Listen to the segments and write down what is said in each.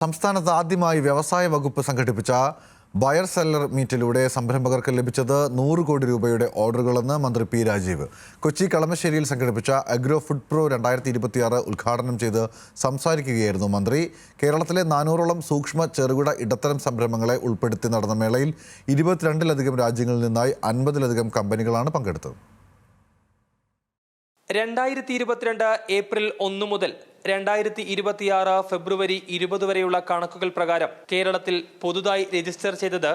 സംസ്ഥാനത്ത് ആദ്യമായി വ്യവസായ വകുപ്പ് സംഘടിപ്പിച്ച ബയർ സെല്ലർ മീറ്റിലൂടെ സംരംഭകർക്ക് ലഭിച്ചത് 100 കോടി രൂപയുടെ ഓർഡറുകളെന്ന് മന്ത്രി പി രാജീവ്. കൊച്ചി കളമശ്ശേരിയിൽ സംഘടിപ്പിച്ച അഗ്രോ ഫുഡ് പ്രോ 2026 ഉദ്ഘാടനം ചെയ്ത് സംസാരിക്കുകയായിരുന്നു മന്ത്രി. കേരളത്തിലെ 400ഓളം സൂക്ഷ്മ ചെറുകിട ഇടത്തരം സംരംഭങ്ങളെ ഉൾപ്പെടുത്തി നടന്ന മേളയിൽ 22-ലധികം രാജ്യങ്ങളിൽ നിന്നായി 50-ലധികം കമ്പനികളാണ് പങ്കെടുത്തത്. 2022 ഏപ്രിൽ 1 മുതൽ 2026 ഫെബ്രുവരി 20 വരെയുള്ള കണക്കുകൾ പ്രകാരം കേരളത്തിൽ പുതുതായി രജിസ്റ്റർ ചെയ്തത്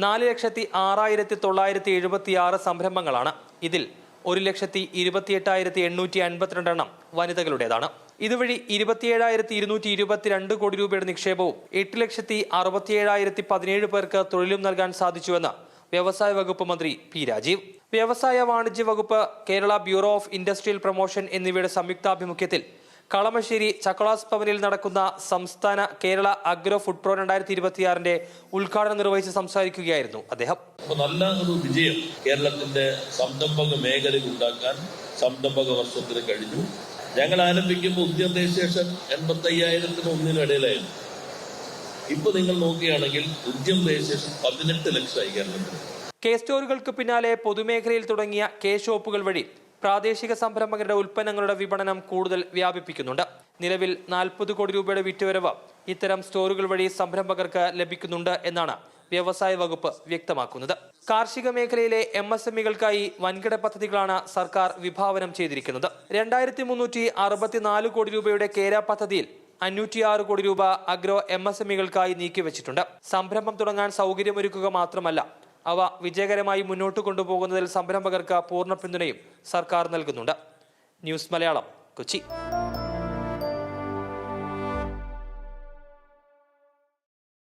4,06,976 സംരംഭങ്ങളാണ്. ഇതിൽ 1,28,852 എണ്ണം വനിതകളുടേതാണ്. ഇതുവഴി 27,222 കോടി രൂപയുടെ നിക്ഷേപവും 8,67,017 പേർക്ക് തൊഴിലും നൽകാൻ സാധിച്ചുവെന്ന് വ്യവസായ വകുപ്പ് മന്ത്രി പി രാജീവ്. വ്യവസായ വാണിജ്യ വകുപ്പ്, Kerala bureau of industrial promotion എന്നിവയുടെ സംയുക്താഭിമുഖ്യത്തിൽ കളമശ്ശേരി ചക്ലാസ് ഭവനിൽ നടക്കുന്ന സംസ്ഥാന കേരള അഗ്രോ ഫുഡ് പ്രോ 2026 ഉദ്ഘാടനം നിർവഹിച്ച് സംസാരിക്കുകയായിരുന്നു അദ്ദേഹം. നല്ല ഒരു വിജയം കേരളത്തിന്റെ സംരംഭക മേഖലയിൽ ഉണ്ടാക്കാൻ സംരംഭക വർഷത്തിന് കഴിഞ്ഞു. ഞങ്ങൾ ആരംഭിക്കുമ്പോൾ ഉദ്യം രജിസ്ട്രേഷൻ 85,000-1 ഇടയിലായിരുന്നു. ഇപ്പൊ നിങ്ങൾ നോക്കുകയാണെങ്കിൽ ഉദ്യം രജിസ്ട്രേഷൻ 18 ലക്ഷമായി കേരളത്തിൽ. കെ സ്റ്റോറുകൾക്ക് പിന്നാലെ പൊതുമേഖലയിൽ തുടങ്ങിയ കെ ഷോപ്പുകൾ വഴി പ്രാദേശിക സംരംഭകരുടെ ഉൽപ്പന്നങ്ങളുടെ വിപണനം കൂടുതൽ വ്യാപിപ്പിക്കുന്നുണ്ട്. നിലവിൽ 40 കോടി രൂപയുടെ വിറ്റുവരവ് ഇത്തരം സ്റ്റോറുകൾ വഴി സംരംഭകർക്ക് ലഭിക്കുന്നുണ്ട് എന്നാണ് വ്യവസായ വകുപ്പ് വ്യക്തമാക്കുന്നത്. കാർഷിക മേഖലയിലെ MSME-കൾക്കായി വൻകിട പദ്ധതികളാണ് സർക്കാർ വിഭാവനം ചെയ്തിരിക്കുന്നത്. 2,364 കോടി രൂപയുടെ കേര പദ്ധതിയിൽ 506 കോടി രൂപ അഗ്രോ MSME-കൾക്കായി നീക്കിവച്ചിട്ടുണ്ട്. സംരംഭം തുടങ്ങാൻ സൗകര്യമൊരുക്കുക മാത്രമല്ല, അവ വിജയകരമായി മുന്നോട്ട് കൊണ്ടുപോകുന്നതിൽ സംരംഭകർക്ക് പൂർണ്ണ പിന്തുണയും സർക്കാർ നൽകുന്നുണ്ട്. ന്യൂസ് മലയാളം, കൊച്ചി.